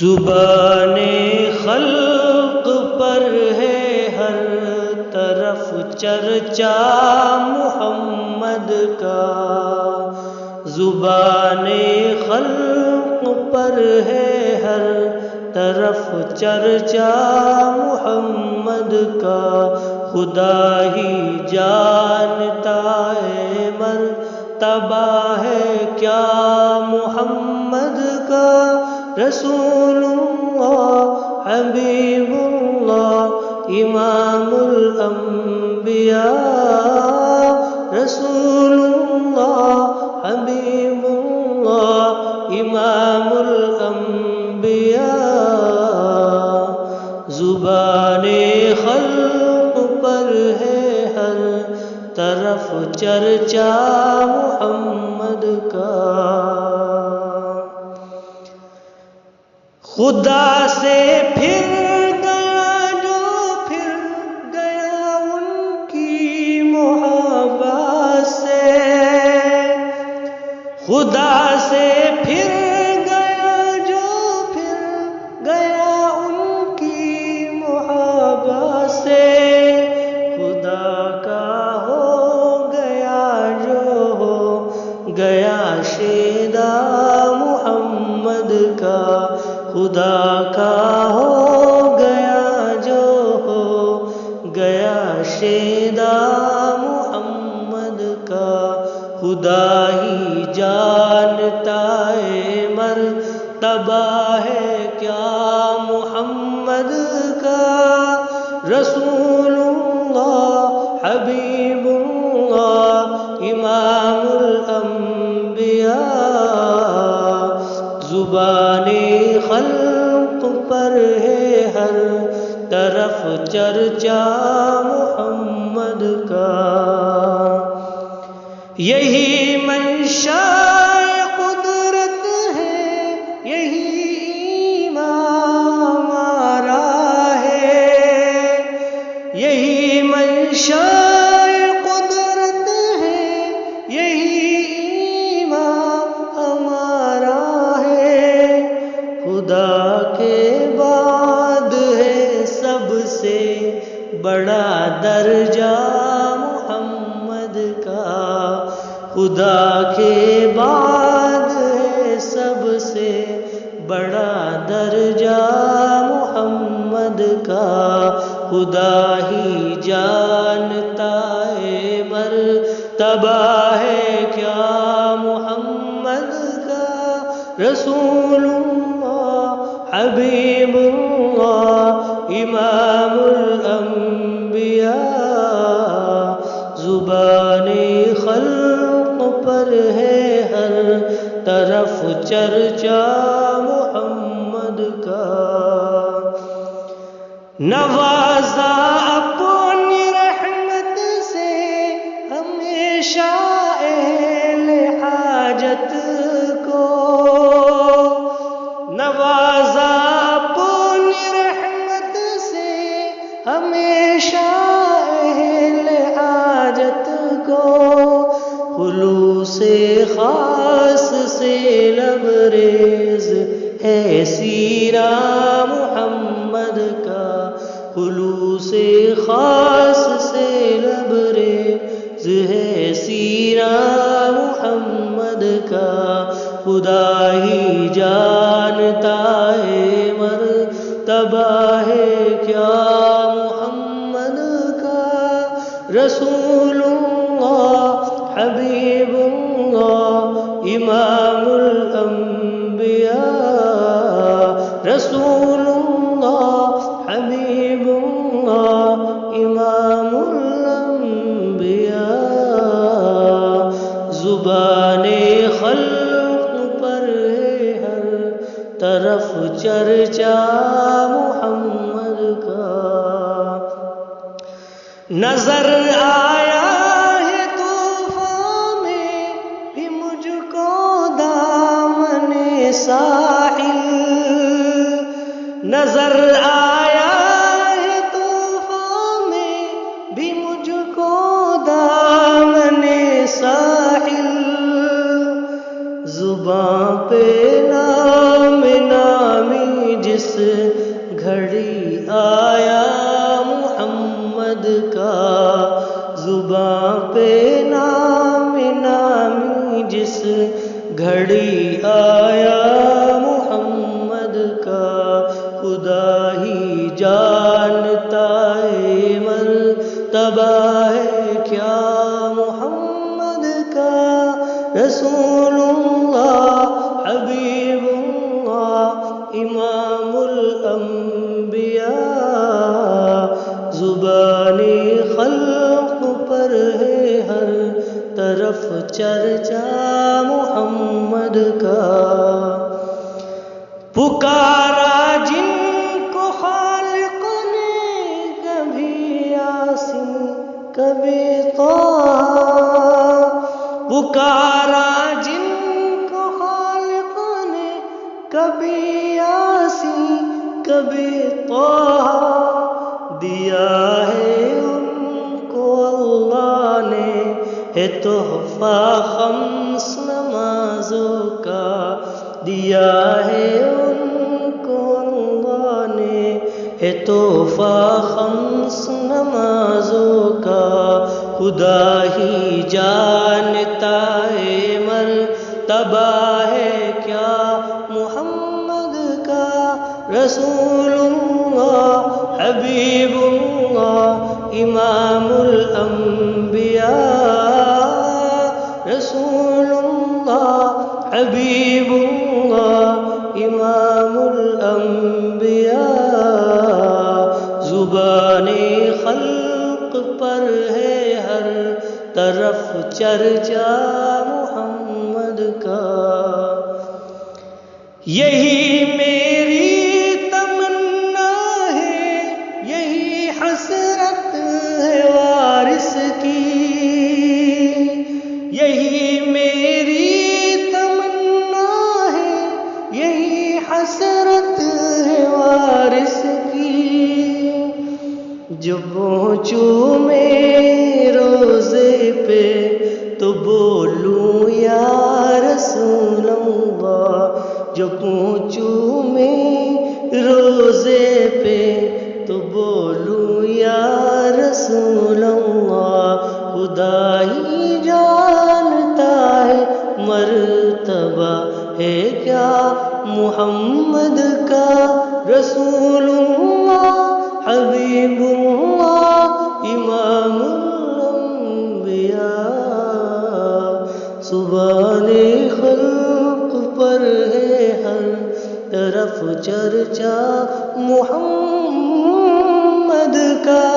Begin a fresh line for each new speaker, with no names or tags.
زبان خلق پر ہے ہر طرف چرچا محمد کا، زبان خلق پر ہے ہر طرف چرچا محمد کا، خدا ہی جانتا ہے مرتبہ ہے کیا محمد کا، رسول اللہ حبیب اللہ امام الانبیاء، رسول اللہ حبیب اللہ امام الانبیاء، زبان خلق پر ہے ہر طرف چرچا محمد کا، خدا سے پھر گیا جو پھر گیا ان کی محبت سے، خدا سے پھر گیا جو پھر گیا ان کی محبت سے، خدا کا ہو گیا جو ہو گیا شیدا محمد کا، خدا کا ہو گیا جو ہو گیا شیدا محمد کا، خدا ہی جانتا ہے مرتبہ ہے کیا محمد کا، رسول اللہ حبیب اللہ امام الانبیاء، زبان خلق پر ہے ہر طرف چرچا محمد کا، یہی منشا قدرت ہے یہی ایمان ہمارا ہے، یہی منشا قدرت ہے یہی ایمان ہمارا ہے، خدا کے بعد ہے سب سے بڑا درجہ محمد کا، خدا کے بعد ہے سب سے بڑا درجہ محمد کا، خدا ہی جانتا ہے مرتبہ ہے کیا محمد کا، رسول اللہ حبیب اللہ امام الانبیاء، زبان خلق پر ہے ہر طرف چرچا محمد کا، نوازا اپنی رحمت سے ہمیشہ اہل حاجت کو، نوازا اپنی رحمت سے ہمیشہ اہل حاجت کو، خلوص خاص سے لبریز ہے سیرہ محمد کا، خلوص خاص سے لبریز ہے سیرہ محمد کا، خدا ہی جانتا ہے مرتبہ ہے کیا محمد کا، رسول اللہ حبیب اللہ امام الانبیاء، رسول اللہ حبیب اللہ امام الانبیاء، زبان خلق پر ہے ہر طرف چرچا محمد کا، نظر آیا ہے طوفان میں بھی مجھ کو دامن ساحل، نظر آیا ہے طوفان میں بھی مجھ کو دامن ساحل، زباں پہ نام نامی رسول اللہ حبیب اللہ امام الانبیاء، زبانی خلق پر ہے ہر طرف چرچا محمد کا، پکارا جن کو خالق نے کبھی یاسین کبھی طٰہٰ، پکارا جن کو خالق نے کبھی یاسین کبھی طٰہٰ، دیا ہے ان کو اللہ نے ہے تحفہ خمس نمازوں کا، دیا ہے ان کو اللہ نے ہے تحفہ خمس نمازوں کا، خدا ہی جانتا ہے مرتبہ ہے کیا محمد کا، رسول اللہ حبیب اللہ امام الانبیاء، رسول اللہ حبیب اللہ امام الانبیاء، زبان خلق پر ہے ہر طرف چرچا محمد کا، یہی میری تمنا ہے یہی حسرت ہے وارث کی، یہی میری تمنا ہے یہی حسرت ہے وارث کی، جب پہنچوں میں روزے پہ تو بولوں یا رسول اللہ، جب پہنچوں میں روزے پہ تو بولوں یا رسول اللہ، خدا ہی جانتا ہے مرتبہ ہے کیا محمد کا، رسول اللہ حبیب اللہ امام الانبیاء، زبان خلق پر ہے ہر طرف چرچا محمد کا۔